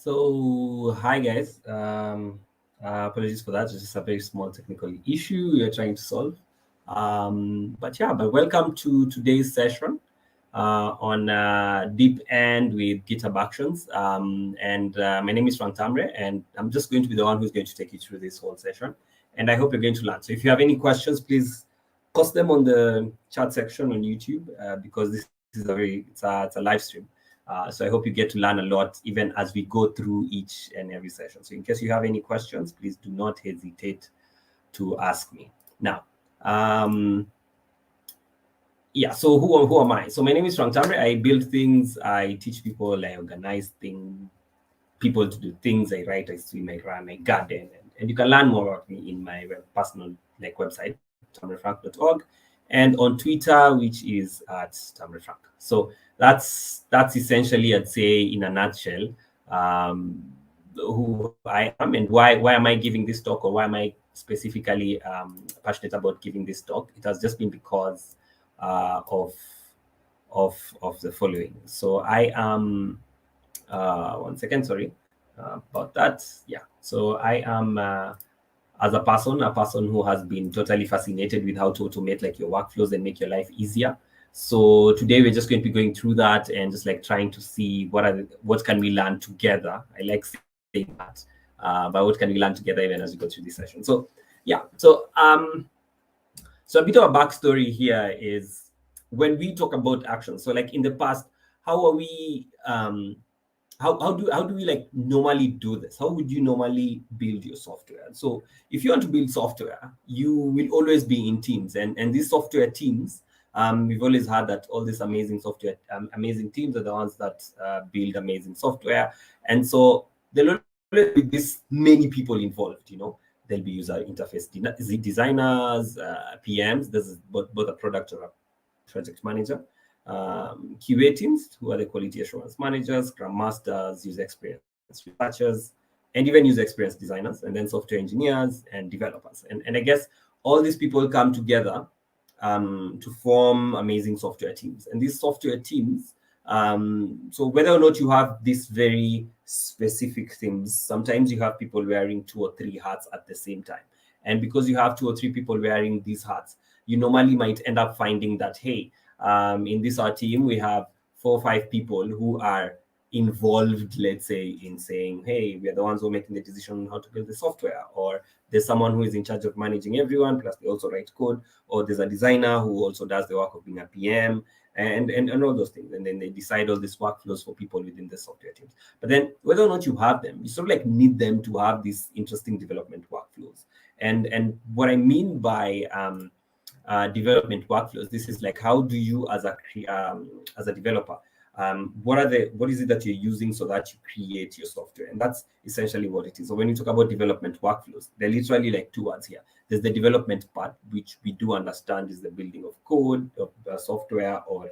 So, hi guys. Apologies for that. It's just a very small technical issue we are trying to solve. But welcome to today's session on Deep End with GitHub Actions. And my name is Frank Tamre, and I'm just going to be the one who's going to take you through this whole session. And I hope you're going to learn. So, if you have any questions, please post them on the chat section on YouTube because this is it's a live stream. So I hope you get to learn a lot even as we go through each and every session. So in case you have any questions, please do not hesitate to ask me. Now, so who am I? So my name is Frank Tamre. I build things, I teach people, I organize people to do things. I write, I swim, I run, I garden. And you can learn more about me in my personal website, tamrefrank.org, and on Twitter, which is at tamrefrank. So that's essentially, I'd say, in a nutshell, who I am and why am I giving this talk, or why am I specifically passionate about giving this talk. It has just been because of the following. So I am one second, sorry about that. Yeah, so I am as a person who has been totally fascinated with how to automate your workflows and make your life easier. So today we're just going to be going through that and just trying to see what can we learn together. I like saying that, but what can we learn together even as we go through this session. So yeah, so a bit of a backstory here is when we talk about action. So in the past, how are we how do we normally do this? How would you normally build your software? So if you want to build software, you will always be in teams, and these software teams, we've always had that all these amazing software, amazing teams are the ones that build amazing software. And so there'll always be this many people involved. There'll be user interface designers, PMs. This is both a product or a project manager, QA teams, who are the quality assurance managers, Scrum masters, user experience researchers, and even user experience designers, and then software engineers and developers. And I guess all these people come together to form amazing software teams. And these software teams, so whether or not you have these very specific things, sometimes you have people wearing 2 or 3 hats at the same time. And because you have 2 or 3 people wearing these hats, you normally might end up finding that, hey, in this our team, we have 4 or 5 people who are involved, let's say, in saying, hey, we are the ones who are making the decision on how to build the software, or there's someone who is in charge of managing everyone, plus they also write code, or there's a designer who also does the work of being a PM, and all those things. And then they decide all these workflows for people within the software teams. But then whether or not you have them, you sort of need them to have these interesting development workflows. And what I mean by development workflows, this is how do you as a developer, what is it that you're using so that you create your software? And that's essentially what it is. So when you talk about development workflows, they're literally 2 words here. There's the development part, which we do understand is the building of code, of software, or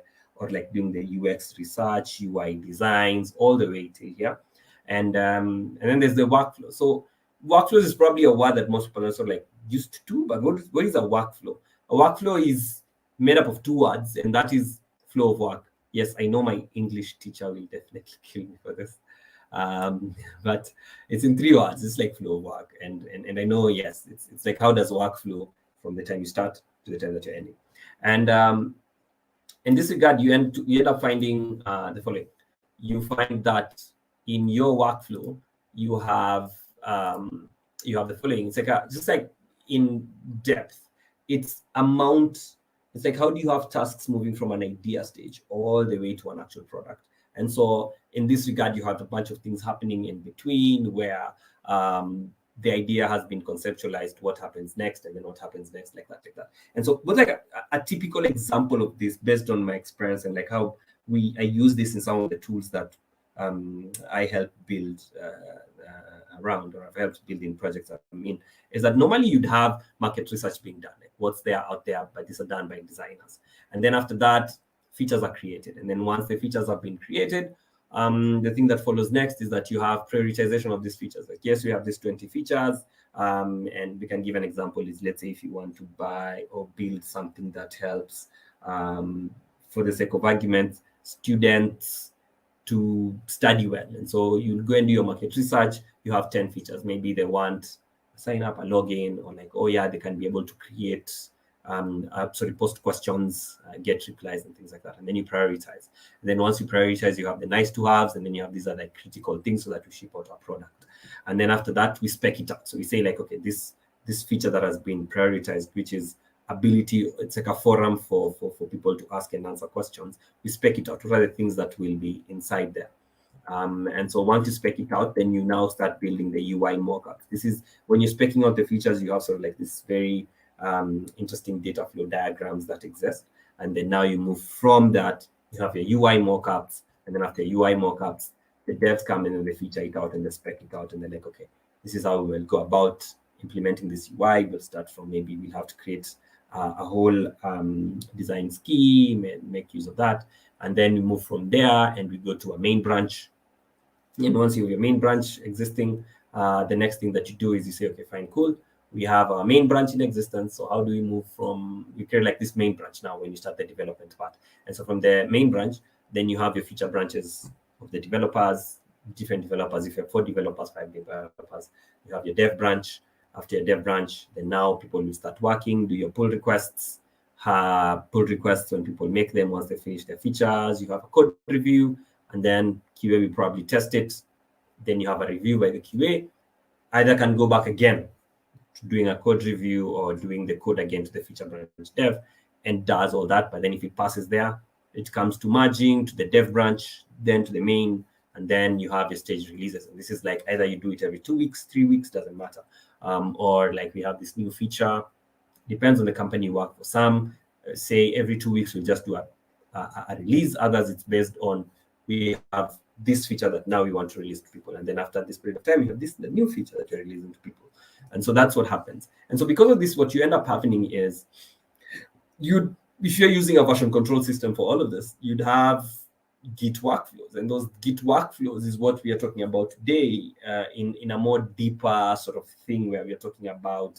doing the UX research, UI designs, all the way to here. And then there's the workflow. So workflows is probably a word that most people also used to, but what is a workflow? A workflow is made up of 2 words, and that is flow of work. Yes, I know my English teacher will definitely kill me for this, but it's in 3 words. It's flow of work, and I know, yes, it's how does work flow from the time you start to the time that you're ending. And in this regard, you end up finding the following. You find that in your workflow, you have the following. It's just in depth. It's how do you have tasks moving from an idea stage all the way to an actual product? And so in this regard, you have a bunch of things happening in between where the idea has been conceptualized, what happens next, and then what happens next, like that. And so what's a typical example of this based on my experience and how I use this in some of the tools that I help build around, or I've helped build in projects I'm in, is that normally you'd have market research being done, what's there out there, but these are done by designers. And then after that, features are created. And then once the features have been created, the thing that follows next is that you have prioritization of these features. Yes, we have these 20 features, and we can give an example is, let's say, if you want to buy or build something that helps, for the sake of argument, students to study well. And so you go and do your market research. You have 10 features. Maybe they want sign up, a login, or like, oh yeah, they can be able to create post questions, get replies and things like that. And then you prioritize. And then once you prioritize, you have the nice to haves, and then you have these other critical things so that we ship out our product. And then after that, we spec it out. So we say like, okay, this feature that has been prioritized, which is ability, it's like a forum for people to ask and answer questions. We spec it out. What are the things that will be inside there? And so once you spec it out, then you now start building the UI mockup. This is when you're specing out the features, you have sort of like this very interesting data flow diagrams that exist. And then now you move from that, you have your UI mockups, and then after UI mockups, the devs come in and they feature it out and they spec it out, and they're like, okay, this is how we will go about implementing this UI. We'll start from, maybe we'll have to create a whole design scheme and make use of that. And then we move from there and we go to a main branch. And once you have your main branch existing, the next thing that you do is you say, okay, fine, cool. We have our main branch in existence. So how do we move from, we create like this main branch now when you start the development part. And so from the main branch, then you have your feature branches of the developers, different developers. If you have 4 developers, 5 developers, you have your dev branch. After your dev branch, then now people will start working, do your pull requests. Pull requests when people make them, once they finish their features. You have a code review, and then QA will probably test it. Then you have a review by the QA. Either can go back again to doing a code review or doing the code again to the feature branch dev and does all that. But then if it passes there, it comes to merging to the dev branch, then to the main, and then you have your stage releases. And this is like either you do it every 2 weeks, 3 weeks, doesn't matter. Or like we have this new feature, depends on the company you work for. Some say every 2 weeks we'll just do a release. Others, it's based on, we have this feature that now we want to release to people, and then after this period of time, you have the new feature that you're releasing to people. And so that's what happens. And so because of this, what you end up happening is, if you're using a version control system for all of this, you'd have Git workflows, and those Git workflows is what we are talking about today, in a more deeper sort of thing, where we are talking about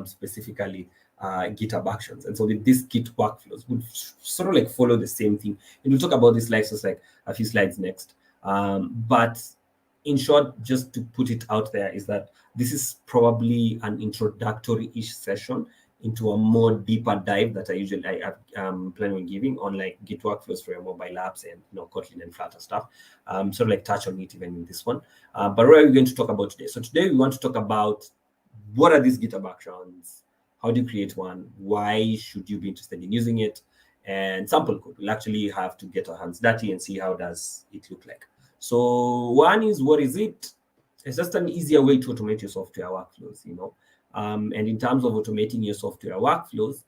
specifically GitHub Actions. And so these Git workflows would sort of like follow the same thing. And we'll talk about this just like a few slides next. But in short, just to put it out there, is that this is probably an introductory-ish session into a more deeper dive that I plan on giving on like Git workflows for your mobile apps and Kotlin and Flutter stuff. Sort of like touch on it even in this one. But what are we going to talk about today? So today we want to talk about, what are these GitHub Actions? How do you create one? Why should you be interested in using it? And sample code. We'll actually have to get our hands dirty and see how does it look like. So one is, what is it? It's just an easier way to automate your software workflows, and in terms of automating your software workflows,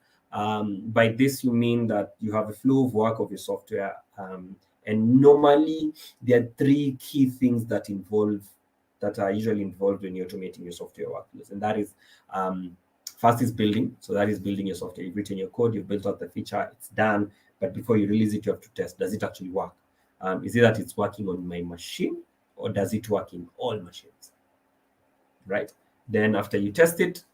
by this you mean that you have a flow of work of your software, and normally there are 3 key things that are usually involved when you're automating your software workflows. And that is, first is building. So that is building your software. You've written your code, you've built out the feature, it's done. But before you release it, you have to test, does it actually work? Is it that it's working on my machine, or does it work in all machines? Right? Then after you test it,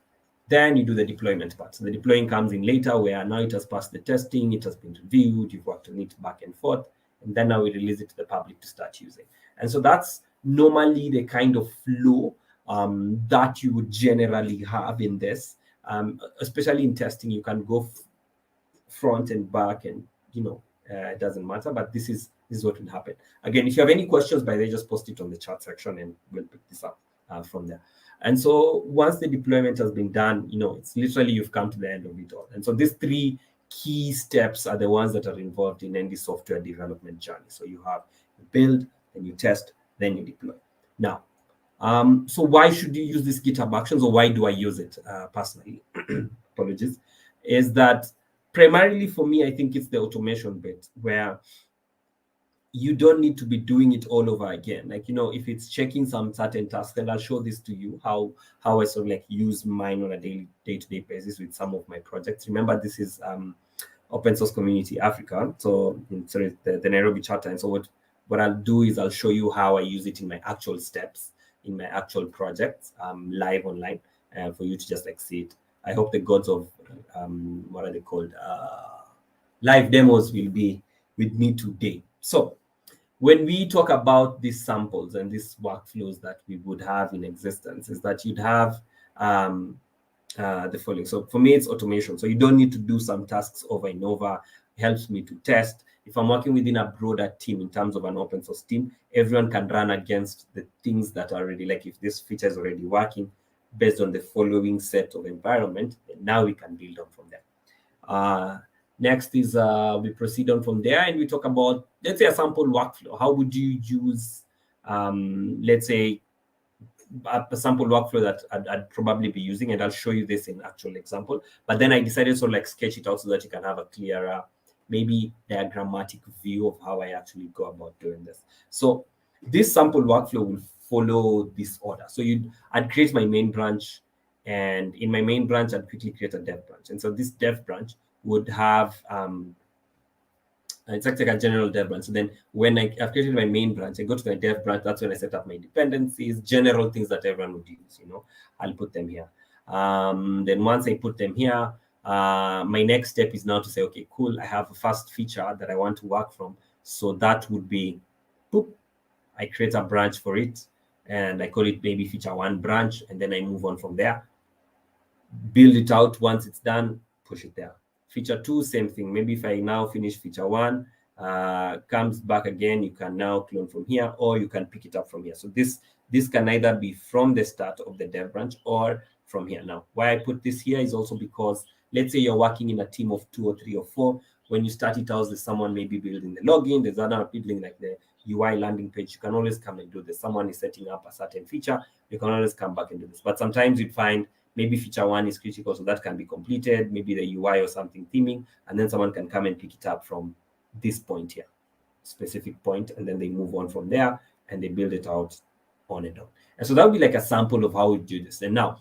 then you do the deployment part. So the deploying comes in later, where now it has passed the testing, it has been reviewed, you've worked on it back and forth, and then now we release it to the public to start using. And so that's normally the kind of flow that you would generally have in this. Especially in testing, you can go front and back, and it doesn't matter, but this is what will happen. Again, if you have any questions, by the way, just post it on the chat section and we'll pick this up from there. And so once the deployment has been done, it's literally you've come to the end of it all. And so these 3 key steps are the ones that are involved in any software development journey. So you have build, then you test, then you deploy. Now, so why should you use this GitHub Actions, or why do I use it personally? Apologies. Is that primarily for me, I think it's the automation bit, where you don't need to be doing it all over again. Like, if it's checking some certain tasks, and I'll show this to you, how I sort of like use mine on a day-to-day basis with some of my projects. Remember, this is Open Source Community Africa, so the Nairobi Chapter. And so what I'll do is I'll show you how I use it in my actual steps, in my actual projects, live online, for you to just like see it. I hope the gods of what are they called, live demos will be with me today. So when we talk about these samples and these workflows that we would have in existence, is that you'd have the following. So for me, it's automation. So you don't need to do some tasks over and over. It helps me to test. If I'm working within a broader team in terms of an open source team, everyone can run against the things that are already, like if this feature is already working based on the following set of environment, and now we can build on from there. Next is we proceed on from there and we talk about, let's say, a sample workflow. How would you use, let's say, a sample workflow that I'd probably be using, and I'll show you this in actual example. But then I decided to like sketch it out so that you can have a clearer, maybe diagrammatic view of how I actually go about doing this. So this sample workflow will follow this order. So I'd create my main branch, and in my main branch, I'd quickly create a dev branch. And so this dev branch would have it's like a general dev branch. So then when I've created my main branch, I go to my dev branch. That's when I set up my dependencies, general things that everyone would use, I'll put them here. Then once I put them here, my next step is now to say, okay, cool, I have a first feature that I want to work from. So that would be, boop, I create a branch for it, and I call it maybe feature 1 branch, and then I move on from there. Build it out. Once it's done, push it there. Feature 2, same thing. Maybe if I now finish feature 1, comes back again, you can now clone from here, or you can pick it up from here. So this can either be from the start of the dev branch or from here. Now, why I put this here is also because, let's say you're working in a team of 2 or 3 or 4. When you start it out, there's someone maybe building the login, there's another building like the UI landing page. You can always come and do this. Someone is setting up a certain feature, you can always come back and do this. But sometimes you'd find maybe feature 1 is critical, so that can be completed, maybe the UI or something theming, and then someone can come and pick it up from this point here, specific point, and then they move on from there and they build it out on and on. And so that would be like a sample of how we do this. And now,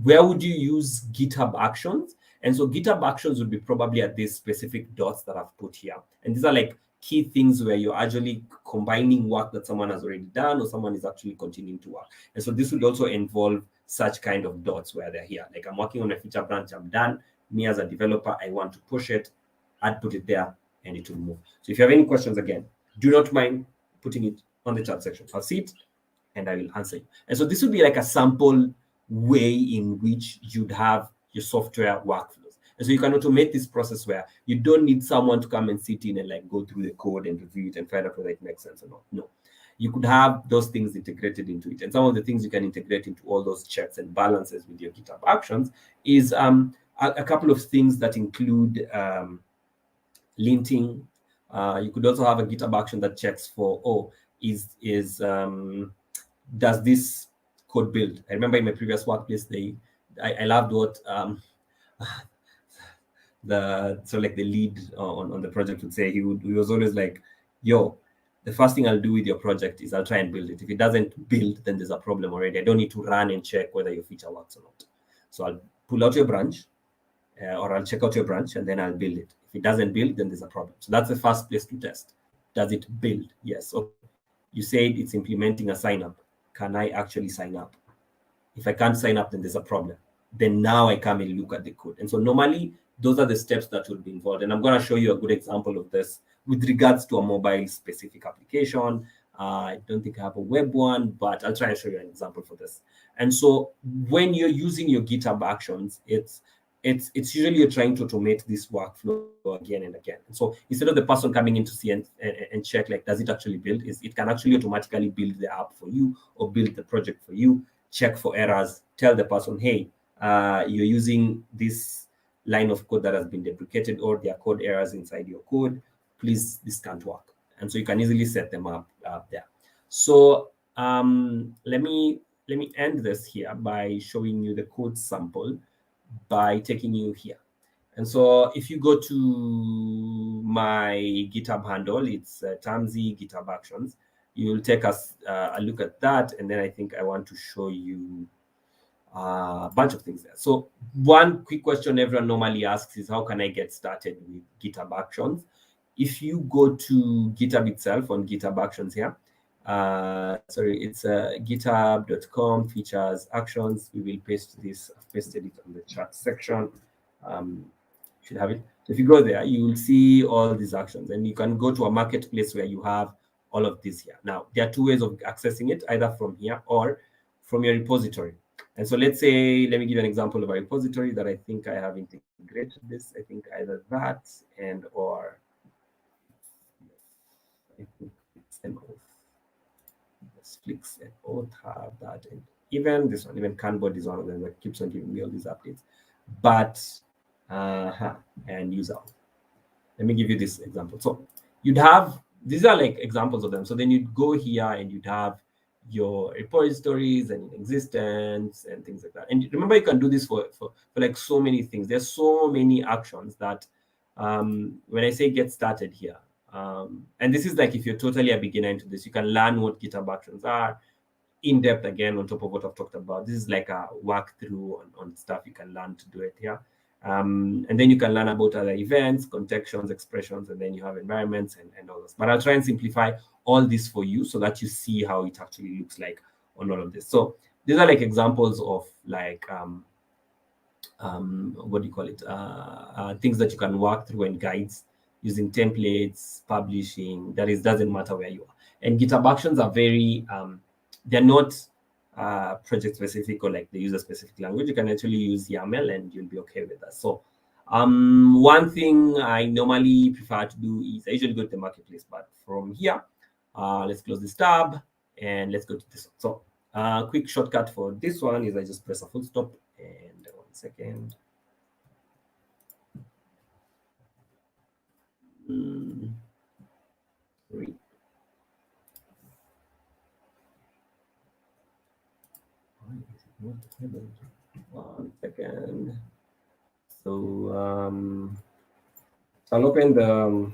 where would you use GitHub Actions? And so GitHub Actions would be probably at these specific dots that I've put here. And these are like key things where you're actually combining work that someone has already done or someone is actually continuing to work. And so this would also involve such kind of dots where they're here. Like I'm working on a feature branch, I'm done. Me as a developer, I want to push it. I'd put it there and it will move. So if you have any questions, again, do not mind putting it on the chat section. I'll see it and I will answer you. And so this would be like a sample way in which you'd have your software workflows. And so you can automate this process where you don't need someone to come and sit in and like go through the code and review it and find out whether it makes sense or not. No. You could have those things integrated into it. And some of the things you can integrate into all those checks and balances with your GitHub Actions is a couple of things that include linting. You could also have a GitHub action that checks for, does this code build? I remember in my previous workplace, I loved what the lead on the project would say. He was always like, yo, the first thing I'll do with your project is I'll try and build it. If it doesn't build, then there's a problem already. I don't need to run and check whether your feature works or not. So I'll pull out your branch, or I'll check out your branch, and then I'll build it. If it doesn't build, then there's a problem. So that's the first place to test. Does it build? Yes. Okay. You said it's implementing a sign up. Can I actually sign up? If I can't sign up, then there's a problem. Then now I come and look at the code. And so normally, those are the steps that would be involved. And I'm going to show you a good example of this with regards to a mobile-specific application. I don't think I have a web one, but I'll try and show you an example for this. And so when you're using your GitHub Actions, it's usually you're trying to automate this workflow again and again. And so instead of the person coming in to see and check, like, does it actually build? It can actually automatically build the app for you or build the project for you, check for errors, tell the person, hey, you're using this line of code that has been deprecated, or there are code errors inside your code. Please, this can't work. And so you can easily set them up there. So let me end this here by showing you the code sample by taking you here. And so if you go to my GitHub handle, it's Tamzi GitHub Actions. You'll take us a look at that, and then I think I want to show you a bunch of things there. So one quick question everyone normally asks is, how can I get started with GitHub Actions? If you go to GitHub itself on GitHub Actions here, it's github.com features actions. We will paste this. I've pasted it on the chat section. should have it. So if you go there, you will see all these actions, and you can go to a marketplace where you have all of this here. Now, there are two ways of accessing it, either from here or from your repository. And so let's say, let me give you an example of a repository that I think I have integrated this. I think either that and or I think it's an oath. Flix and both have that, and even this one, even Canboard is one of them that keeps on giving me all these updates. But and user. Let me give you this example. So you'd have, these are like examples of them. So then you'd go here and you'd have your repositories and in existence and things like that. And remember, you can do this for like so many things. There's so many actions that when I say get started here, and this is like if you're totally a beginner into this, you can learn what GitHub actions are in depth again on top of what I've talked about. This is like a walkthrough on stuff you can learn to do it here. And then you can learn about other events, contextions, expressions, and then you have environments and all this. But I'll try and simplify all this for you so that you see how it actually looks like on all of this. So these are like examples of like, what do you call it? Things that you can work through and guides using templates, publishing. That is, doesn't matter where you are. And GitHub actions are very, they're not project specific or like the user specific language. You can actually use YAML and you'll be okay with that. So one thing I normally prefer to do is I usually go to the marketplace, but from here, let's close this tab and let's go to this one. So quick shortcut for this one is I just press a full stop and 1 second. Sorry. One second. So I'll open the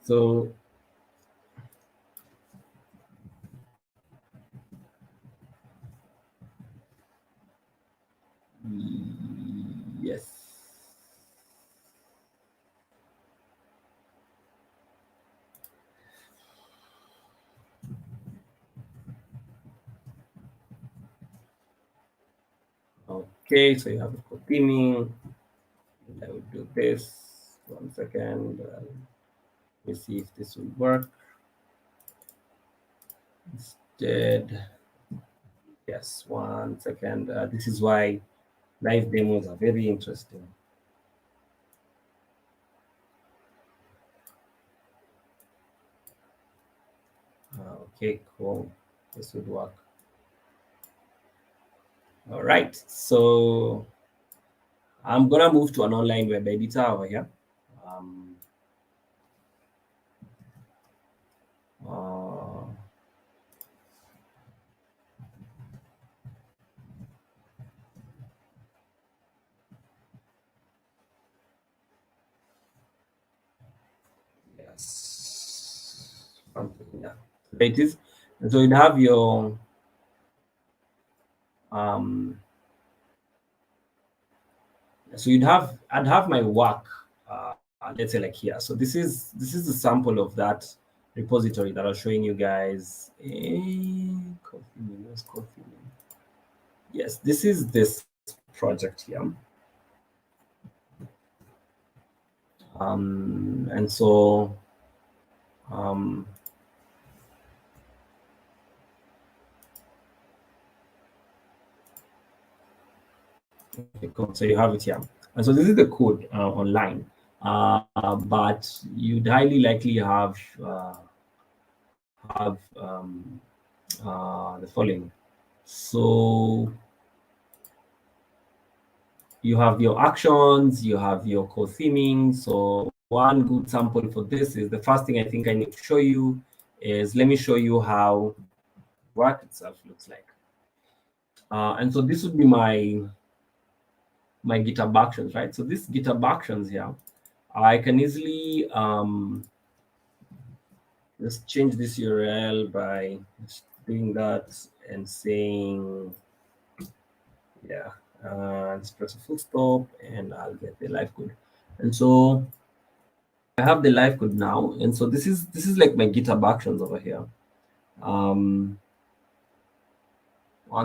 so yes. Okay, so you have the code theming. I will do this. 1 second. Let me see if this will work. Instead, yes, 1 second. This is why live demos are very interesting. Okay, cool. This would work. All right, so I'm gonna move to an online web editor over here. Yes, yeah, there it is. And so you have your so I'd have my work, let's say like here. So this is the sample of that repository that I was showing you guys. Yes, this is this project here. And so okay, cool. So you have it here. And so this is the code online. But you'd highly likely have the following. So you have your actions, you have your code theming. So one good sample for this is the first thing I think I need to show you is, let me show you how work itself looks like. And so this would be my GitHub actions, right? So this GitHub actions here, I can easily just change this URL by just doing that and saying, yeah, just press a full stop and I'll get the live code. And so I have the live code now, and so this is like my GitHub actions over here. 1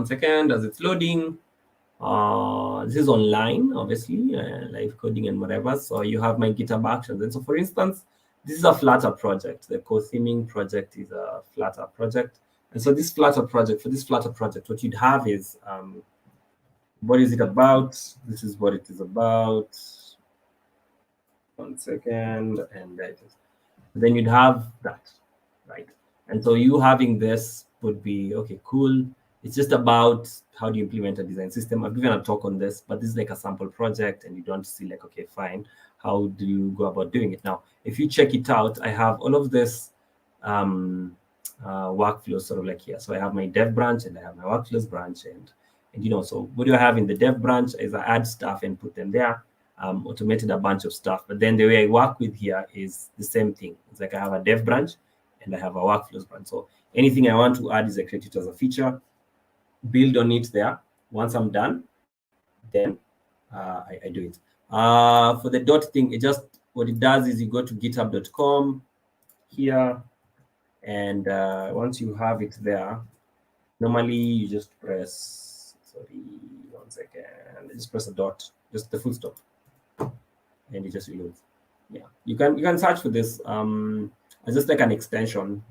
second as it's loading. This is online, obviously, live coding and whatever. So you have my GitHub actions. And so, for instance, this is a Flutter project. The co-theming project is a Flutter project. And so this Flutter project, what you'd have is, what is it about? This is what it is about. 1 second, and there it is. Then you'd have that, right? And so you having this would be, okay, cool. It's just about how do you implement a design system. I've given a talk on this, but this is like a sample project, and you don't see like, okay, fine, how do you go about doing it? Now, if you check it out, I have all of this workflows sort of like here. So I have my dev branch and I have my workflows branch, and so what do I have in the dev branch is I add stuff and put them there. Automated a bunch of stuff, but then the way I work with here is the same thing. It's like I have a dev branch and I have a workflows branch. So anything I want to add is I create it as a feature, build on it there. Once I'm done, then I do it. For the dot thing, what it does is you go to github.com here, and once you have it there, normally you just press, sorry, 1 second, just press a dot, just the full stop, and it just reloads. Yeah, you can search for this as just like an extension,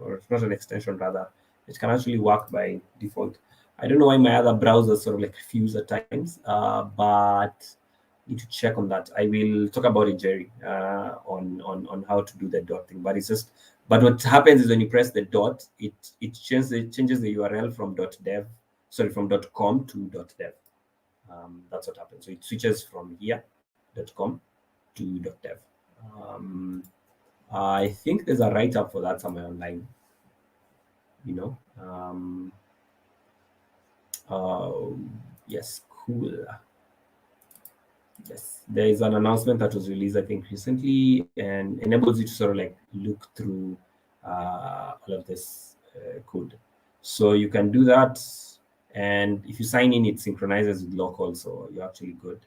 or it's not an extension, rather it can actually work by default. I don't know why my other browsers sort of like refuse at times, but need to check on that. I will talk about it, Jerry, on how to do the dot thing. But what happens is when you press the dot, it changes the URL from from .com to .dev. That's what happens. So it switches from here .com to .dev. I think there's a write-up for that somewhere online. Yes, cool. Yes, there is an announcement that was released, I think, recently, and enables you to sort of like look through all of this code. So you can do that, and if you sign in, it synchronizes with local, so you're actually good.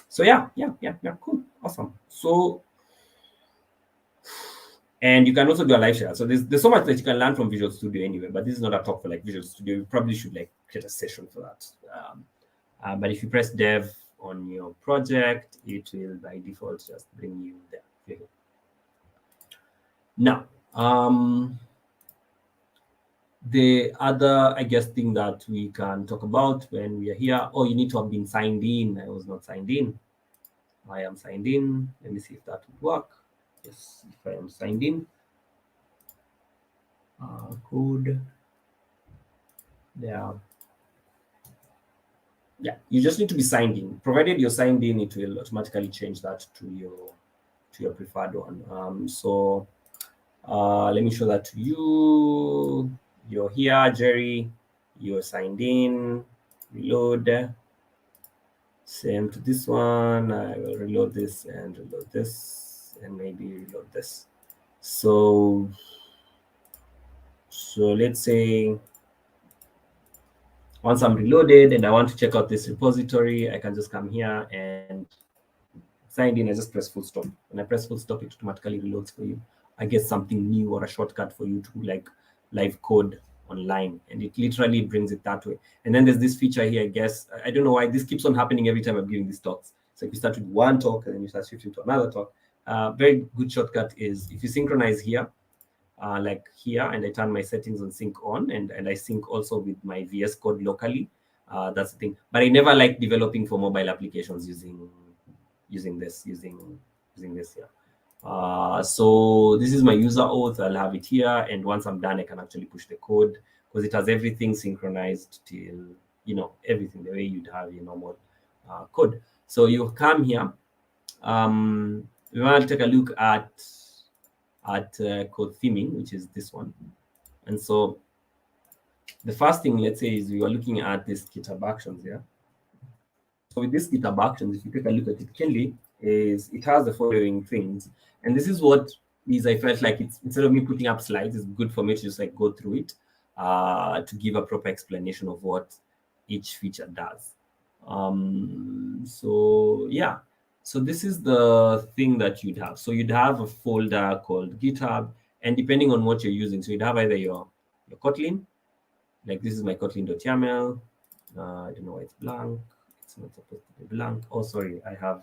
So yeah, cool, awesome. So, and you can also do a live share. So there's so much that you can learn from Visual Studio anyway, but this is not a talk for like Visual Studio. You probably should like create a session for that. But if you press dev on your project, it will by default just bring you there. Now, the other, I guess, thing that we can talk about when we are here, you need to have been signed in. I was not signed in. I am signed in. Let me see if that would work. Yes, if I am signed in. Code. There. Yeah, you just need to be signed in. Provided you're signed in, it will automatically change that to your preferred one. So let me show that to you. You're here, Jerry. You're signed in. Reload. Same to this one. I will reload this and reload this, and maybe reload this. So let's say once I'm reloaded and I want to check out this repository, I can just come here and signed in. I just press full stop. When I press full stop, it automatically reloads for you. I get something new or a shortcut for you to like live code online, and it literally brings it that way. And then there's this feature here, I guess. I don't know why this keeps on happening every time I'm giving these talks. So if you start with one talk and then you start shifting to another talk, very good shortcut is if you synchronize here, like here, and I turn my settings on sync on, and I sync also with my VS Code locally. That's the thing. But I never like developing for mobile applications using this here. So this is my user auth. I'll have it here, and once I'm done, I can actually push the code because it has everything synchronized till everything the way you'd have your normal code. So you come here. We want to take a look at code theming, which is this one. And so the first thing, let's say, is we are looking at this GitHub actions here. So with this GitHub actions, if you take a look at it keenly, it has the following things. And this is what I felt like instead of me putting up slides, it's good for me to just like go through it to give a proper explanation of what each feature does. So yeah. So this is the thing that you'd have. So you'd have a folder called GitHub, and depending on what you're using, so you'd have either your Kotlin, like this is my Kotlin.yaml. I don't know why it's blank. It's not supposed to be blank. Oh, sorry, I have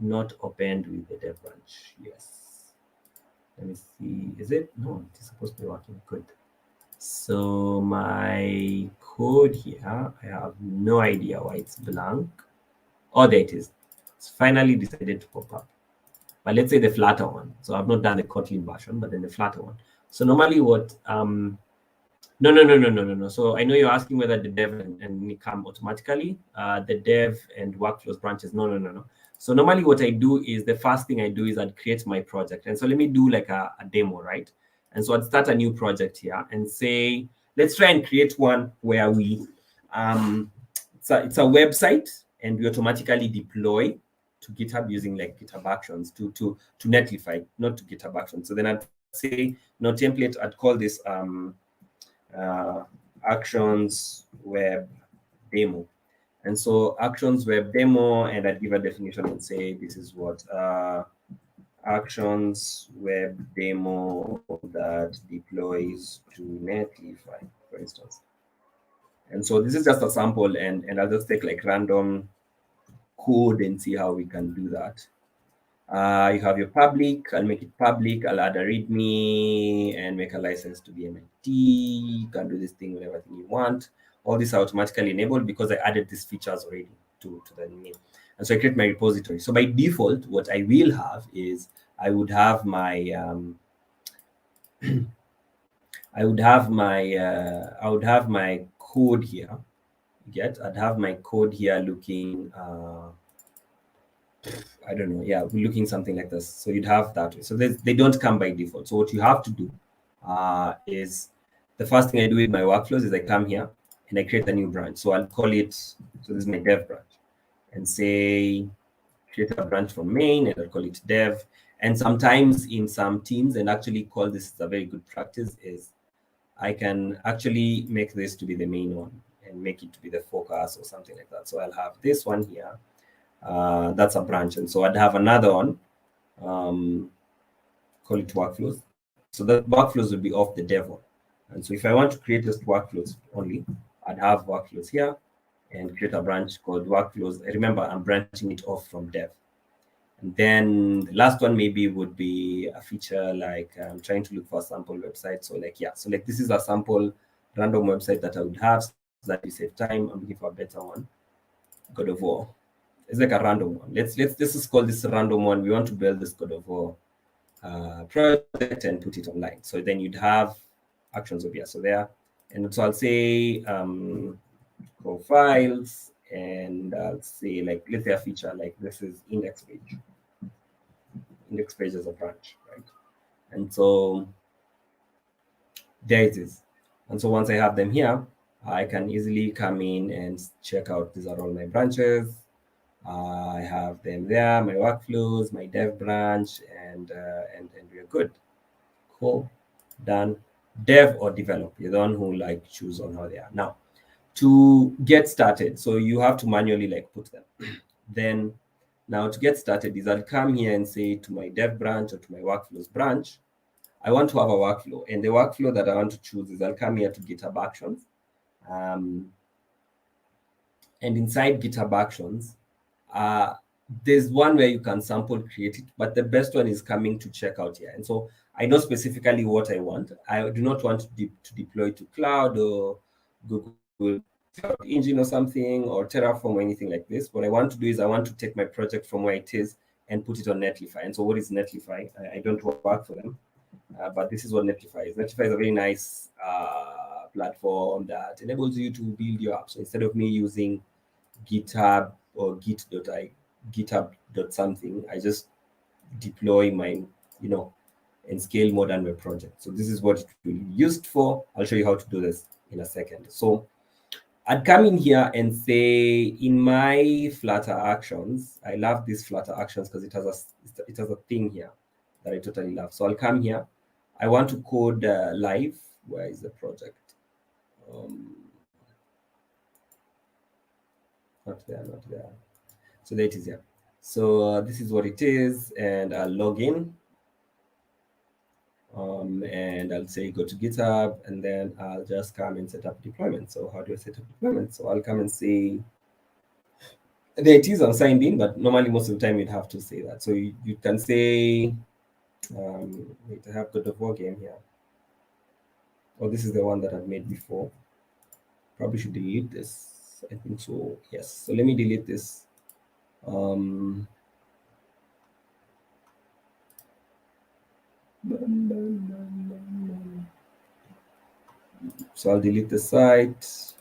not opened with the dev branch. Yes. Let me see. Is it? No, it's supposed to be working. Good. So my code here, I have no idea why it's blank. Oh, there it is. It's finally decided to pop up. But let's say the Flutter one. So I've not done the Kotlin version, but then the Flutter one. So normally what no. So I know you're asking whether the dev and come automatically. The dev and workflows branches. No. So normally what I do is the first thing I do is I'd create my project. And so let me do like a demo, right? And so I'd start a new project here and say, let's try and create one where we it's a website and we automatically deploy to GitHub using like GitHub Actions to Netlify, not to GitHub Actions. So then I'd say, template, I'd call this Actions Web Demo. And so Actions Web Demo, and I'd give a definition and say this is what Actions Web Demo that deploys to Netlify, for instance. And so this is just a sample, and I'll just take like random code and see how we can do that. You have your public. I'll make it public. I'll add a README and make a license to be MIT. You can do this thing with everything you want. All these are automatically enabled because I added these features already to the name. And so I create my repository. So by default, what I will have is I would have my code here. I'd have my code here looking I don't know, yeah, looking something like this. So you'd have that. So they don't come by default. So what you have to do is the first thing I do with my workflows is I come here and I create a new branch. So I'll call it, so this is my dev branch, and say create a branch from main, and I'll call it dev. And sometimes in some teams, and actually call this a very good practice, is I can actually make this to be the main one and make it to be the focus or something like that. So I'll have this one here. That's a branch. And so I'd have another one, call it workflows. So the workflows would be off the dev one. And so if I want to create just workflows only, I'd have workflows here and create a branch called workflows. Remember, I'm branching it off from dev. And then the last one maybe would be a feature like I'm trying to look for a sample website. So like, yeah, so like this is a sample random website that I would have so that you save time. I'm looking for a better one. God of War. It's like a random one. Let's just call this a random one. We want to build this God of War project and put it online. So then you'd have actions over here. So there, and so I'll say profiles, and I'll say like let's say a feature like this is index page. Index page is a branch, right? And so there it is. And so once I have them here, I can easily come in and check out these are all my branches. I have them there, my workflows, my dev branch, and we're good. Cool, done. Dev or develop, you're the one who like choose on how they are. Now, to get started, so you have to manually like put them. Then now to get started is I'll come here and say to my dev branch or to my workflows branch, I want to have a workflow, and the workflow that I want to choose is I'll come here to GitHub Actions, and inside GitHub Actions, there's one where you can sample create it, but the best one is coming to checkout here. And so I know specifically what I want. I do not want to deploy to cloud or Google Cloud Engine or something or Terraform or anything like this. What I want to do is I want to take my project from where it is and put it on Netlify. And so what is Netlify? I don't work for them, but this is what Netlify is. Netlify is a very nice platform that enables you to build your app. So instead of me using GitHub or GitHub.something, I just deploy my, and scale more than my project. So this is what it will be used for. I'll show you how to do this in a second. So I'd come in here and say in my Flutter actions, I love these Flutter actions because it has a thing here that I totally love. So I'll come here. I want to code live. Where is the project? Not there. So there it is here. So this is what it is, and I'll log in. And I'll say go to GitHub, and then I'll just come and set up deployment. So how do I set up deployment? So I'll come and say, there it is, I'm signed in, but normally most of the time you'd have to say that. So you can say, wait, I have God of War game here. Oh, this is the one that I've made before. Probably should delete this. I think so. Yes. So let me delete this. So I'll delete the site so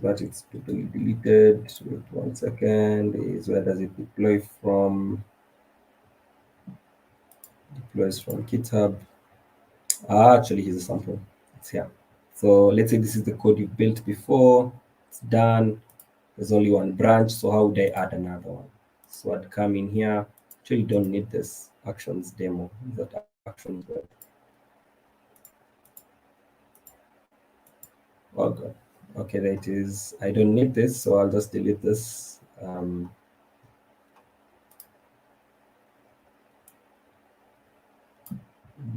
that it's totally deleted. Wait 1 second. Is where does it deploy from? Deploys from GitHub. Actually, here's a sample. It's here. So let's say this is the code you built before. It's done. There's only one branch. So how would I add another one? So I'd come in here. Actually, don't need this actions demo. That actions web. Oh god. Okay, there it is. I don't need this, so I'll just delete this.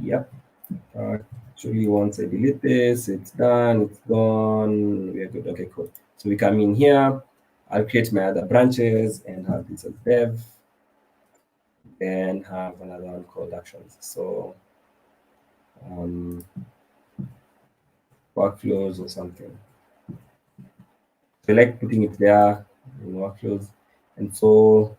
Yep. Actually, once I delete this, it's done, it's gone. We're good. Okay, cool. So we come in here. I'll create my other branches and have this as dev, then have another one called actions. So workflows or something. So I like putting it there in workflows. And so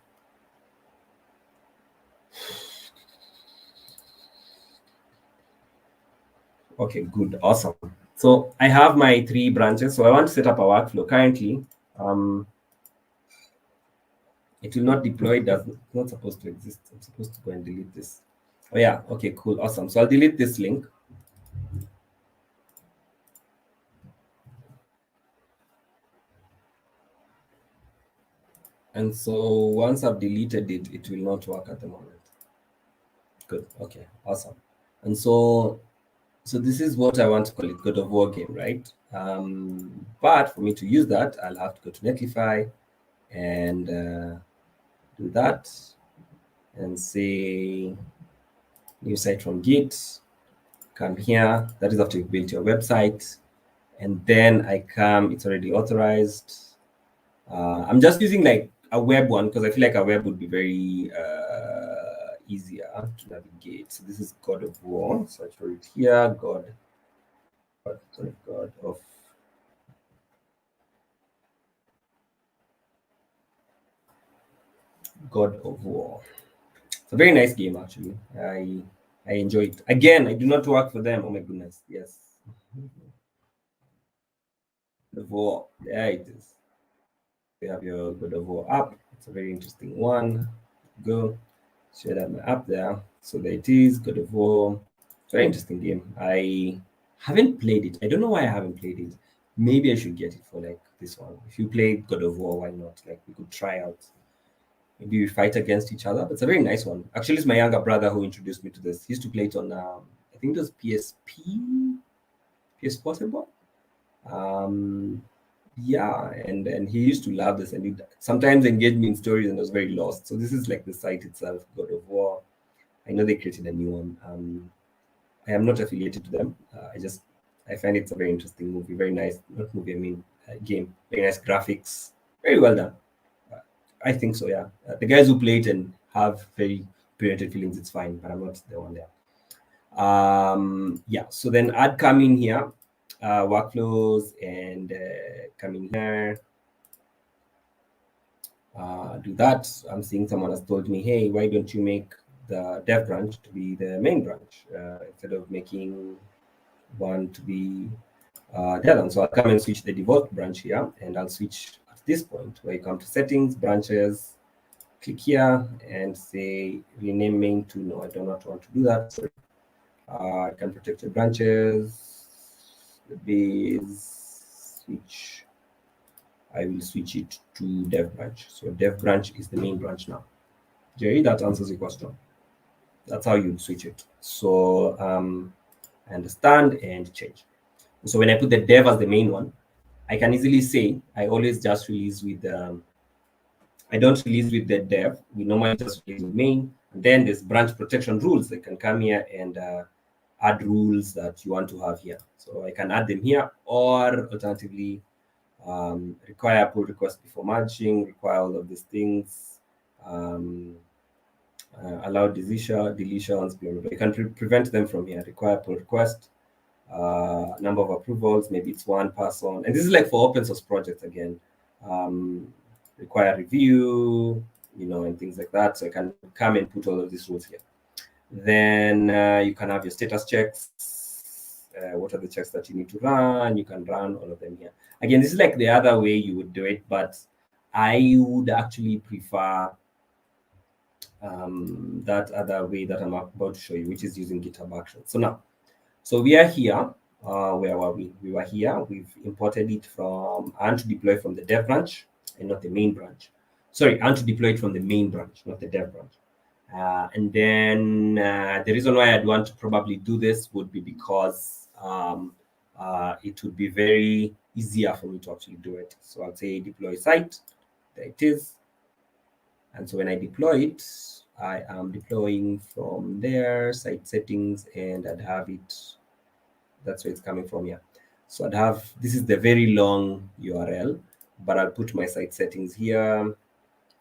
okay, good, awesome. So I have my 3 branches. So I want to set up a workflow. Currently, it will not deploy. That's not supposed to exist. I'm supposed to go and delete this. Oh yeah, okay, cool, awesome. So I'll delete this link. And so once I've deleted it, it will not work at the moment. Good, okay, awesome. And so this is what I want to call it, God of War game, right? But for me to use that, I'll have to go to Netlify and do that and say new site from Git. Come here. That is after you've built your website. And then I come, it's already authorized. I'm just using like a web one because I feel like a web would be very easier to navigate. So this is God of War. Search for it here. God of War. It's a very nice game, actually. I enjoy it. Again, I do not work for them. Oh my goodness. Yes. God of War. There it is. You have your God of War app. It's a very interesting one. Go share that my app there. So there it is. God of War. Very interesting game. I haven't played it. I don't know why I haven't played it. Maybe I should get it for like this one. If you play God of War, why not? Like we could try out. Maybe we fight against each other. But it's a very nice one. Actually, it's my younger brother who introduced me to this. He used to play it on I think it was PSP, PS Portable. Yeah, and he used to love this, and he sometimes engaged me in stories, and I was very lost. So this is like the site itself, God of War. I know they created a new one. I am not affiliated to them. I find it's a very interesting movie, very nice. Not movie, I mean game. Very nice graphics, very well done. I think so. Yeah, the guys who play it and have very pirated feelings, it's fine, but I'm not the one there. Yeah. So then I'd come in here, workflows, and come in here. Do that. I'm seeing someone has told me, hey, why don't you make the dev branch to be the main branch instead of making one to be the other one. So I'll come and switch the default branch here, and I'll switch at this point where you come to settings, branches, click here and say rename main to no. I do not want to do that. Sorry. I can protect the branches, the base, switch. I will switch it to dev branch. So dev branch is the main branch now. Jerry, that answers your question. That's how you switch it. So I understand and change. So when I put the dev as the main one, I can easily say I always just release with I don't release with the dev. We normally just release with main. And then there's branch protection rules. I can come here and add rules that you want to have here. So I can add them here, or alternatively, require pull request before matching, require all of these things, allow deletions, blah, blah, blah. You can prevent them from here. Require pull request, number of approvals, maybe it's one person. And this is like for open source projects again. Require review, and things like that. So I can come and put all of these rules here. Then you can have your status checks. What are the checks that you need to run? You can run all of them here. Again, this is like the other way you would do it, but I would actually prefer that other way that I'm about to show you, which is using GitHub Actions. So we are here. Where were we? We were here. We've imported it from, I want to deploy from the dev branch and not the main branch. Sorry, I want to deploy it from the main branch, not the dev branch. And then the reason why I'd want to probably do this would be because it would be very easier for me to actually do it. So I'll say deploy site. There it is. And so when I deploy it, I am deploying from there, site settings, and I'd have it. That's where it's coming from here. So I'd have, this is the very long URL, but I'll put my site settings here.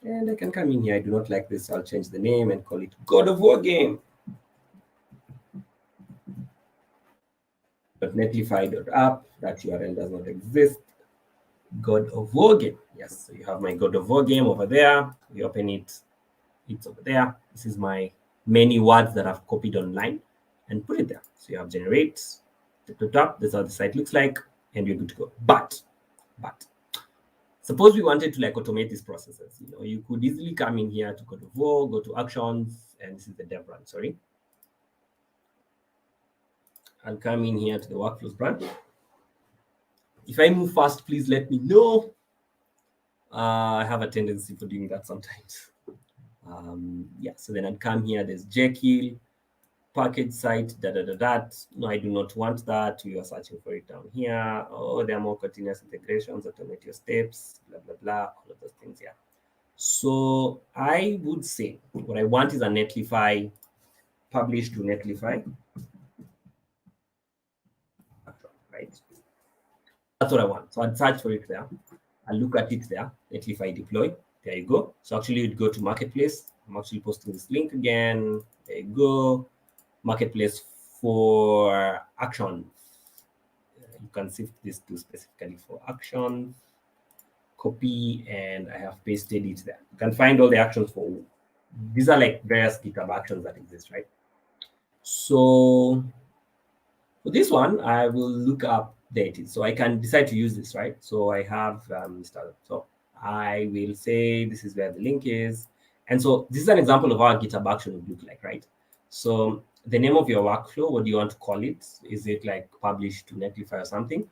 And I can come in here. I do not like this. So I'll change the name and call it God of War game. .netlify.app. That URL does not exist. God of War game. Yes, so you have my God of War game over there. We open it. It's over there. This is my many words that I've copied online and put it there. So you have generate. This is how the site looks like, and you're good to go. But suppose we wanted to like automate these processes. You could easily come in here to God of War, go to actions, and this is the dev branch. Sorry. I'll come in here to the workflows branch. If I move fast, please let me know. I have a tendency for doing that sometimes. Yeah, so then I'd come here. There's Jekyll, package site, No, I do not want that. We are searching for it down here. Oh, there are more continuous integrations, automate your steps, blah, blah, blah, all of those things here. So I would say what I want is a Netlify, publish to Netlify. Right? That's what I want. So I'd search for it there. I'll look at it there. Netlify deploy. There you go. So actually you'd go to marketplace. I'm actually posting this link again. There you go. Marketplace for action. You can sift this to specifically for action. Copy, and I have pasted it there. You can find all the actions for, these are like various GitHub actions that exist, right? So for this one, I will look up data. So I can decide to use this, right? So I have started. So I will say this is where the link is. And so this is an example of how a GitHub action would look like, right? So the name of your workflow, what do you want to call it? Is it like publish to Netlify or something?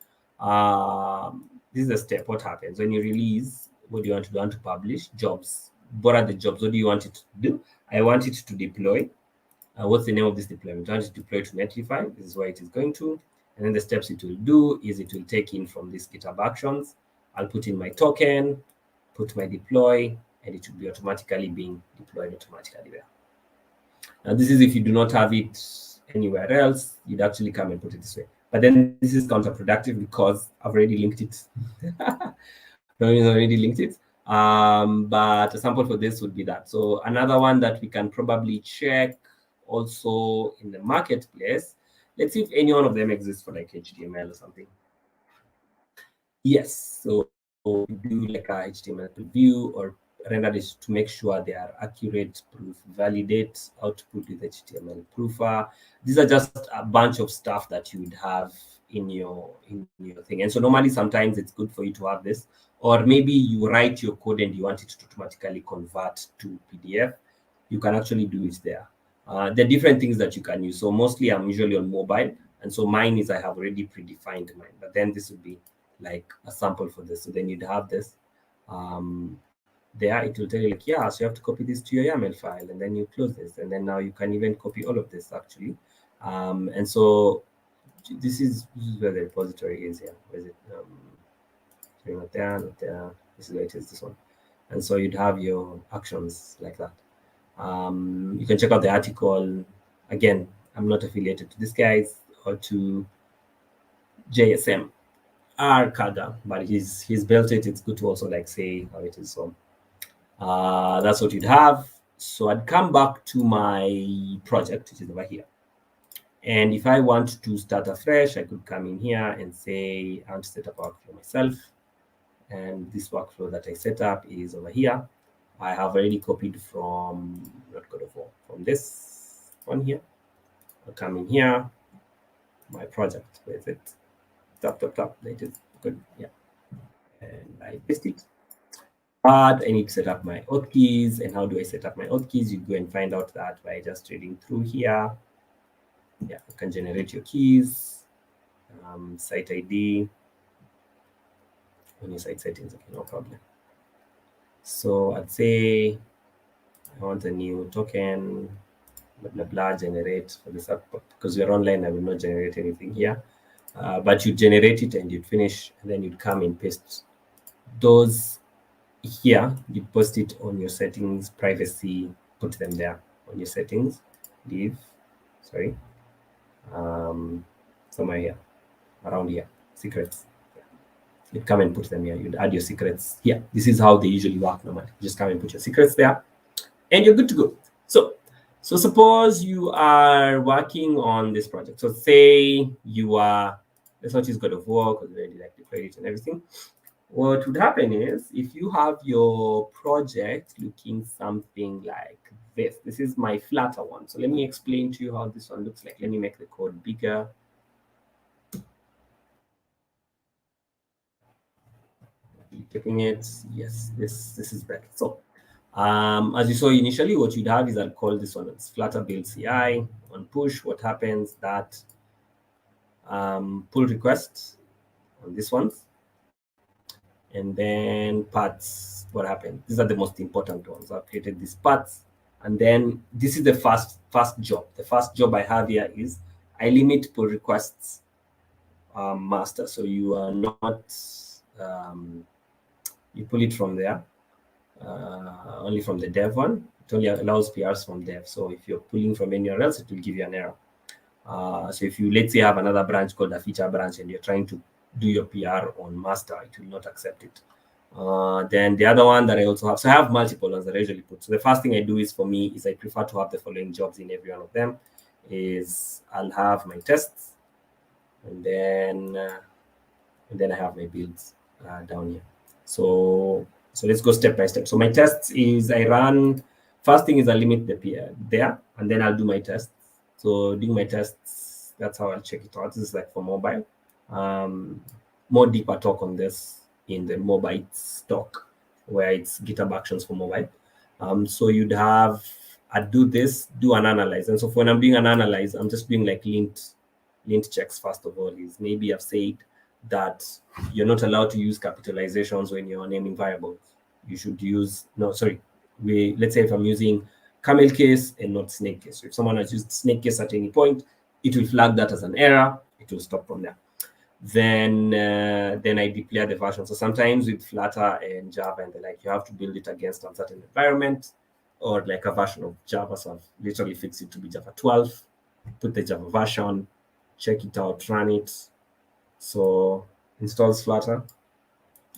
This is a step. What happens when you release? What do you want to do? You want to publish jobs. What are the jobs? What do you want it to do? I want it to deploy. What's the name of this deployment? I want it to deploy to Netlify. This is where it is going to. And then the steps it will do is it will take in from this GitHub actions. I'll put in my token, put my deploy, and it will be automatically being deployed automatically there. Now, this is if you do not have it anywhere else, you'd actually come and put it this way. But then this is counterproductive because I've already linked it. But a sample for this would be that. So another one that we can probably check also in the marketplace. Let's see if any one of them exists for like HTML or something. Yes, so we do like a HTML preview or render this to make sure they are accurate, proof, validate, output with HTML proofer. These are just a bunch of stuff that you would have in your thing. And so normally sometimes it's good for you to have this, or maybe you write your code and you want it to automatically convert to PDF. You can actually do it there. There are different things that you can use. So mostly I'm usually on mobile. And so mine is I have already predefined mine, but then this would be like a sample for this. So then you'd have this there. It will tell you like, yeah, so you have to copy this to your YAML file, and then you close this. And then now you can even copy all of this actually. And so this is where the repository is here. Where is it? Sorry, not there, not there. This is where it is, this one. And so you'd have your actions like that. You can check out the article. Again, I'm not affiliated to these guys or to JSM or Kaga, but he's built it. It's good to also like say how it is. So that's what you'd have. So I'd come back to my project, which is over here. And if I want to start afresh, I could come in here and say, I want to set up a workflow myself. And this workflow that I set up is over here. I have already copied from, not God of War, from this one here. I'll come in here, my project, where is it? Tap, tap, tap, there it is, good, yeah. And I paste it. But I need to set up my hotkeys. And how do I set up my hotkeys? You go and find out that by just reading through here. Yeah, you can generate your keys, site ID, on your site settings, okay, no problem. So I'd say I want a new token, blah, blah, blah, generate for this app. Because we're online, I will not generate anything here. But you generate it and you'd finish, and then you'd come and paste those here. You'd post it on your settings, privacy, put them there on your settings, leave, sorry, somewhere here, around here, secrets. You'd come and put them here. You'd add your secrets here. This is how they usually work normally. Just come and put your secrets there, and you're good to go. So suppose you are working on this project. So say you are, let's not use God of War because we already like deployed it and everything. What would happen is if you have your project looking something like this. This is my Flutter one. So let me explain to you how this one looks like. Let me make the code bigger. Checking it. Yes, this is better. So as you saw initially, what you'd have is I'll call this one as Flutter build CI. On push, what happens that pull requests on this one, and then parts, what happened? These are the most important ones. I've created these parts, and then this is the first job. The first job I have here is I limit pull requests master. So you are not you pull it from there, only from the dev one. It only allows PRs from dev. So if you're pulling from anywhere else, it will give you an error. So if you, let's say, have another branch called a feature branch and you're trying to do your PR on master, it will not accept it. Then the other one that I also have, so I have multiple ones that I usually put. So the first thing I do is, for me, is I prefer to have the following jobs in every one of them. Is I'll have my tests, and then I have my builds down here. So let's go step by step. So my tests is I run, first thing is I limit the PR there, and then I'll do my tests. So doing my tests, that's how I'll check it out. This is like for mobile. More deeper talk on this in the mobile talk, where it's GitHub Actions for mobile. So you'd have, I'd do this, do an analyze. And so when I'm doing an analyze, I'm just doing like lint checks. First of all, is maybe I've said that you're not allowed to use capitalizations when you're naming variables. You should use, let's say if I'm using camel case and not snake case. So if someone has used snake case at any point, it will flag that as an error. It will stop from there. Then I declare the version. So sometimes with Flutter and Java and the like, you have to build it against a certain environment or like a version of Java. So I've literally fixed it to be Java 12, put the Java version, check it out, run it. So installs Flutter,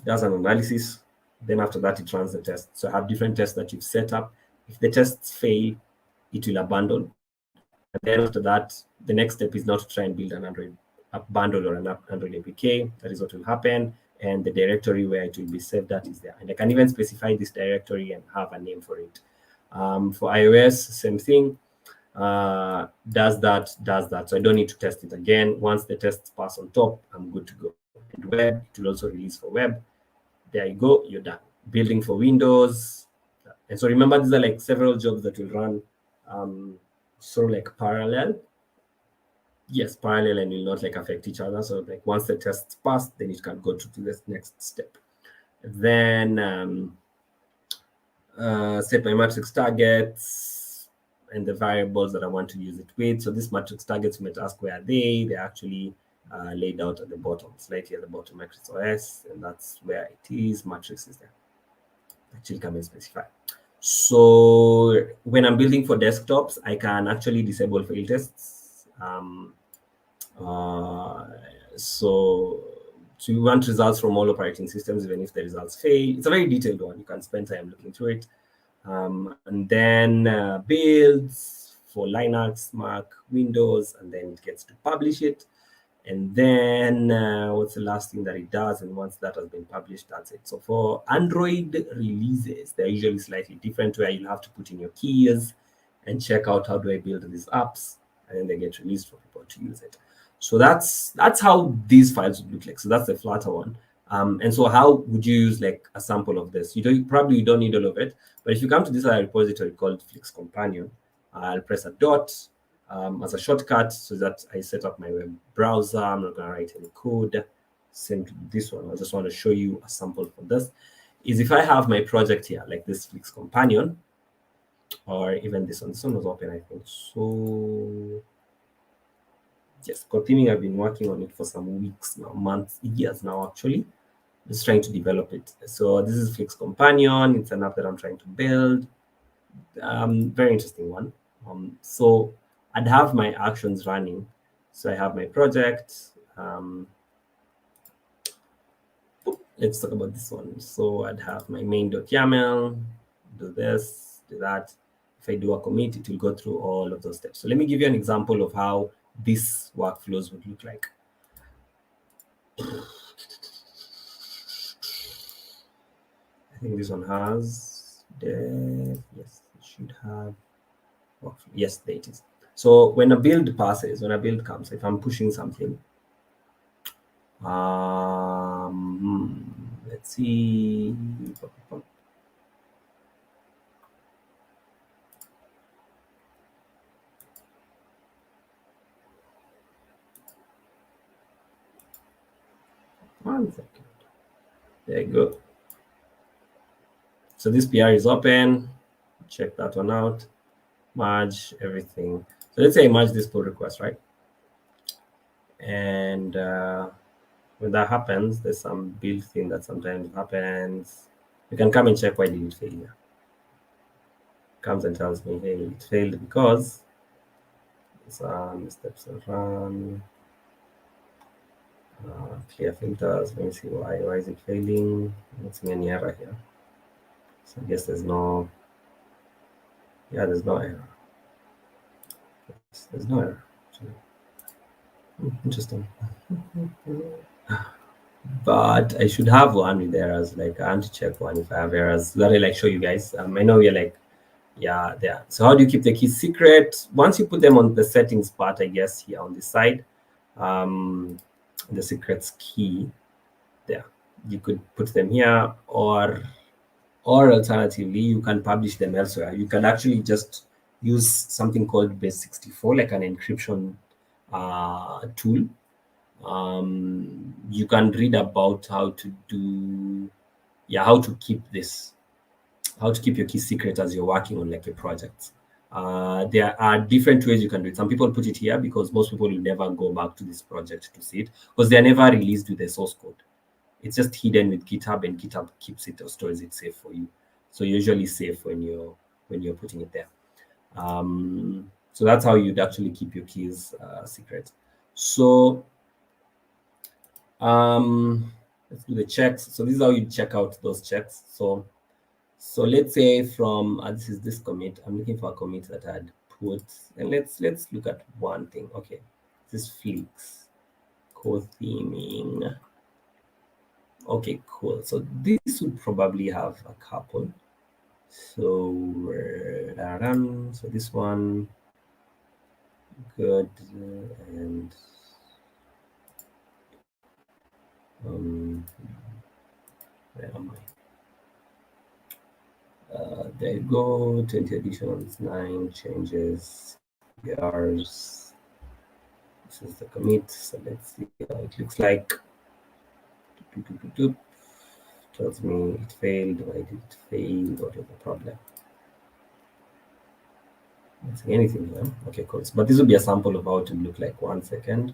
does an analysis. Then after that, it runs the test. So I have different tests that you've set up. If the tests fail, it will abandon. And then after that, the next step is not to try and build an Android app bundle or an Android APK. That is what will happen. And the directory where it will be saved, that is there. And I can even specify this directory and have a name for it. For iOS, same thing. Does that. So I don't need to test it again. Once the tests pass on top, I'm good to go. And web, it will also release for web. There you go, you're done. Building for Windows. And so remember, these are like several jobs that will run sort of like parallel. Yes, parallel, and will not like affect each other. So like once the tests pass, then it can go to the next step. Then set my matrix targets and the variables that I want to use it with. So these matrix targets, you might ask, where are they? They're actually laid out at the bottom, slightly at the bottom, matrix OS, and that's where it is. Matrix is there. actually come and specify. So when I'm building for desktops, I can actually disable fail tests. So you want results from all operating systems, even if the results fail. It's a very detailed one. You can spend time looking through it. And then builds for Linux, Mac, Windows, and then it gets to publish it. And then what's the last thing that it does? And once that has been published, that's it. So for Android releases, they're usually slightly different, where you'll have to put in your keys and check out how do I build these apps, and then they get released for people to use it. So that's how these files would look like. So that's the Flutter one. And so how would you use like a sample of this? You probably don't need all of it, but if you come to this other repository called Flix Companion, I'll press a dot as a shortcut so that I set up my web browser. I'm not going to write any code. Same to this one. I just want to show you a sample for this. Is if I have my project here, like this Flix Companion, or even this one. This one was open, I think. So yes, Kotheming, I've been working on it for some weeks now, months, years now, actually. Just trying to develop it. So this is Flix Companion. It's an app that I'm trying to build. Very interesting one. So I'd have my actions running. So I have my project. Let's talk about this one. So I'd have my main.yaml, do this, do that. If I do a commit, it will go through all of those steps. So let me give you an example of how these workflows would look like. I think this one has the, yes, it should have workflow. Yes, there it is. So when a build passes, when a build comes, if I'm pushing something, let's see. One second. There you go. So this PR is open. Check that one out. Merge everything. So let's say I merge this pull request, right? And when that happens, there's some build thing that sometimes happens. You can come and check why did it fail here. Comes and tells me, hey, it failed because some steps are run. Clear filters. Let me see why is it failing. I'm not seeing any error here. So I guess there's no, yeah, there's no error. There's no error. Interesting. But I should have one with errors. Like I want to check one if I have errors. That I like show you guys. I know you're like, yeah, there. So how do you keep the keys secret? Once you put them on the settings part, I guess here on the side, the secrets key there, you could put them here, or alternatively, you can publish them elsewhere. You can actually just use something called base64, like an encryption tool. You can read about how to do, how to keep this, how to keep your key secret as you're working on like a project. There are different ways you can do it. Some people put it here because most people will never go back to this project to see it because they're never released with the source code. It's just hidden with GitHub, and GitHub keeps it or stores it safe for you. So usually safe when you're putting it there. So that's how you'd actually keep your keys secret. So let's do the checks. So this is how you check out those checks. So let's say from this is this commit. I'm looking for a commit that I'd put, and let's look at one thing. Okay, this is Flix Kotheming. Okay, cool. So this would probably have a couple. So so this one, good, and where am I? There you go. 20 additions, 9 changes, PRs. This is the commit. So let's see how it looks like. Tells me it failed. Why did it fail? What is the problem? Not seeing anything here. Okay, cool. But this will be a sample of how it would look like. 1 second.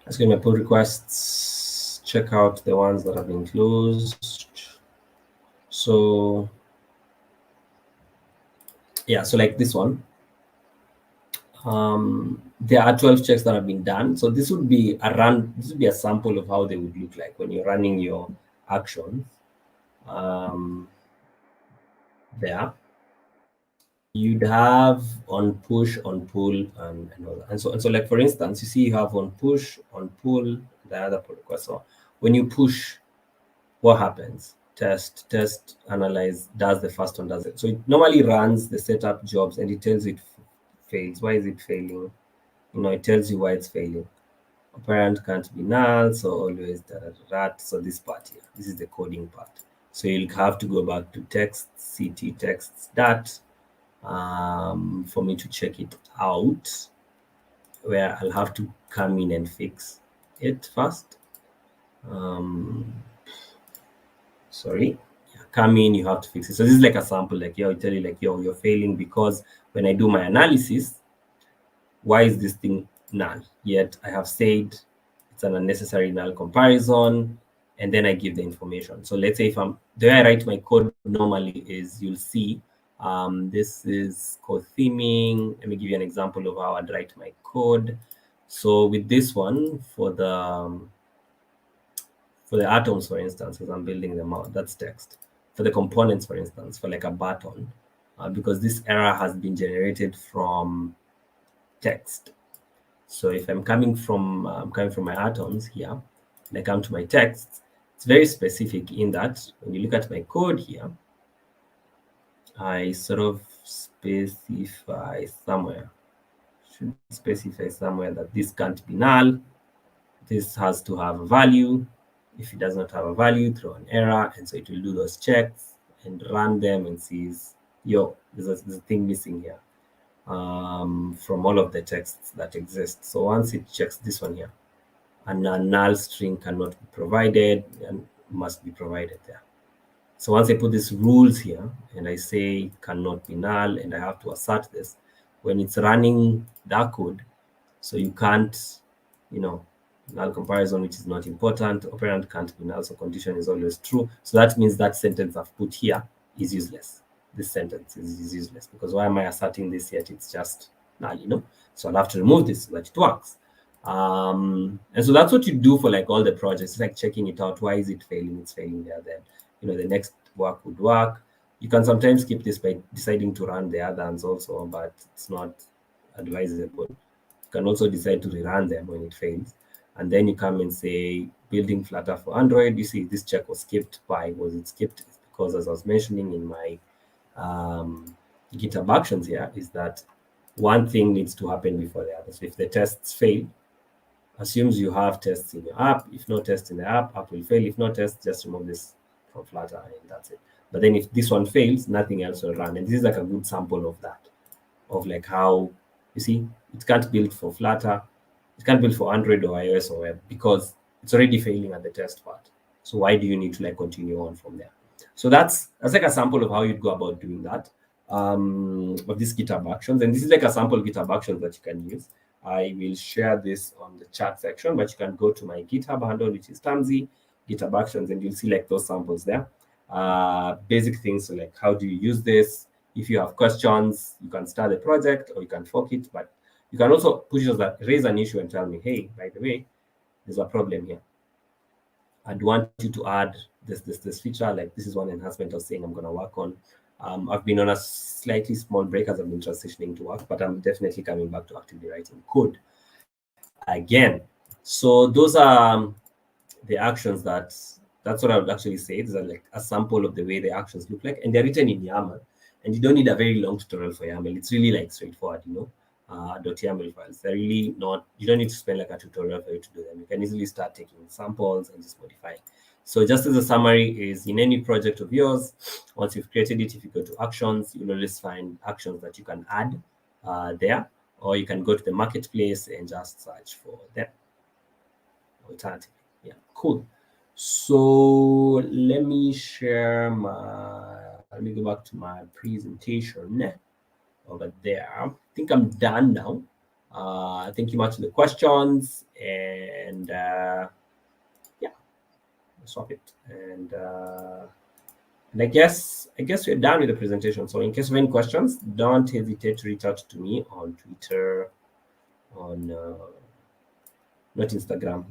Let's get my pull requests. Check out the ones that have been closed. So yeah, so like this one, there are 12 checks that have been done. So this would be a sample of how they would look like when you're running your actions. There you'd have on push, on pull, and all that. And so like for instance, you see you have on push, on pull, the other pull request. So when you push, what happens? Test, analyze, does the first one, does it. So it normally runs the setup jobs and it tells it fails. Why is it failing? It tells you why it's failing. Operand can't be null, so always that. So this part here, this is the coding part. So you'll have to go back to text, ct texts that for me to check it out, where I'll have to come in and fix it first. Sorry, come in, you have to fix it. So this is like a sample, like I tell you, like you're failing because when I do my analysis, why is this thing null? Yet I have said it's an unnecessary null comparison, and then I give the information. So let's say if the way I write my code normally is, you'll see this is code theming. Let me give you an example of how I'd write my code. So with this one, for the atoms, for instance, as I'm building them out, that's text. For the components, for instance, for like a button, because this error has been generated from text. So if I'm coming from my atoms here, and I come to my text, it's very specific in that when you look at my code here, I sort of specify somewhere, should specify somewhere that this can't be null. This has to have a value. If it does not have a value, throw an error, and so it will do those checks and run them and sees, yo, there's a thing missing here from all of the texts that exist. So once it checks this one here, a null string cannot be provided and must be provided there. So once I put these rules here and I say it cannot be null and I have to assert this, when it's running that code, so you can't, null comparison, which is not important, operand can't be null, so condition is always true. So that means that sentence I've put here is useless. This sentence is useless because why am I asserting this yet? It's just null, So I'll have to remove this so that it works. And so that's what you do for like all the projects. It's like checking it out. Why is it failing? It's failing there. Then, the next work would work. You can sometimes skip this by deciding to run the other ones also, but it's not advisable. You can also decide to rerun them when it fails. And then you come and say, building Flutter for Android. You see, this check was skipped. Why was it skipped? It's because, as I was mentioning in my GitHub actions here, is that one thing needs to happen before the other. So if the tests fail, assumes you have tests in your app. If no tests in the app will fail. If no tests, just remove this from Flutter and that's it. But then if this one fails, nothing else will run. And this is like a good sample of that, of like how, you see, it can't build for Flutter, it can't build for Android or iOS or web because it's already failing at the test part. So why do you need to like continue on from there? So that's like a sample of how you'd go about doing that, of these GitHub actions. And this is like a sample GitHub actions that you can use. I will share this on the chat section, but you can go to my GitHub handle, which is Tamzi, GitHub actions, and you'll see like those samples there. Basic things, so like how do you use this? If you have questions, you can start the project or you can fork it, but you can also push us that, raise an issue and tell me, hey, by the way, there's a problem here. I'd want you to add this feature, like this is one enhancement I was saying I'm going to work on. I've been on a slightly small break as I've been transitioning to work, but I'm definitely coming back to actively writing code again. So those are the actions that's what I would actually say. These are like a sample of the way the actions look like, and they're written in YAML. And you don't need a very long tutorial for YAML. It's really like straightforward, .yaml files. They're really not, you don't need to spend like a tutorial for you to do them. You can easily start taking samples and just modify. So just as a summary is, in any project of yours, once you've created it, if you go to actions, you'll always find actions that you can add there, or you can go to the marketplace and just search for them alternatively. Yeah, cool. So let me let me go back to my presentation over there. I think I'm done now. Thank you much for the questions, and and yeah, stop it. And I guess we're done with the presentation. So in case of any questions, don't hesitate to reach out to me on Twitter, on not Instagram.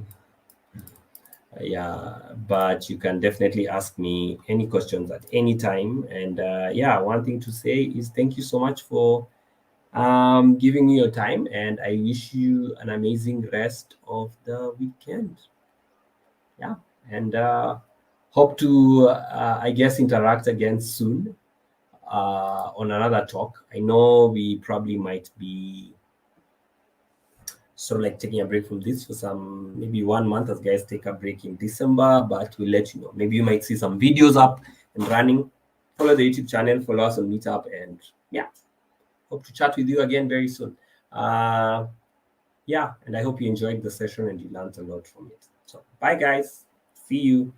Yeah, but you can definitely ask me any questions at any time. And yeah, one thing to say is thank you so much for giving me your time, and I wish you an amazing rest of the weekend. Yeah, and hope to I guess interact again soon on another talk. I know we probably might be sort of like taking a break from this for some maybe 1 month, as guys take a break in December, but we'll let you know. Maybe you might see some videos up and running. Follow the YouTube channel, follow us on Meetup, and yeah, hope to chat with you again very soon. Yeah, and I hope you enjoyed the session and you learned a lot from it. So bye guys, see you.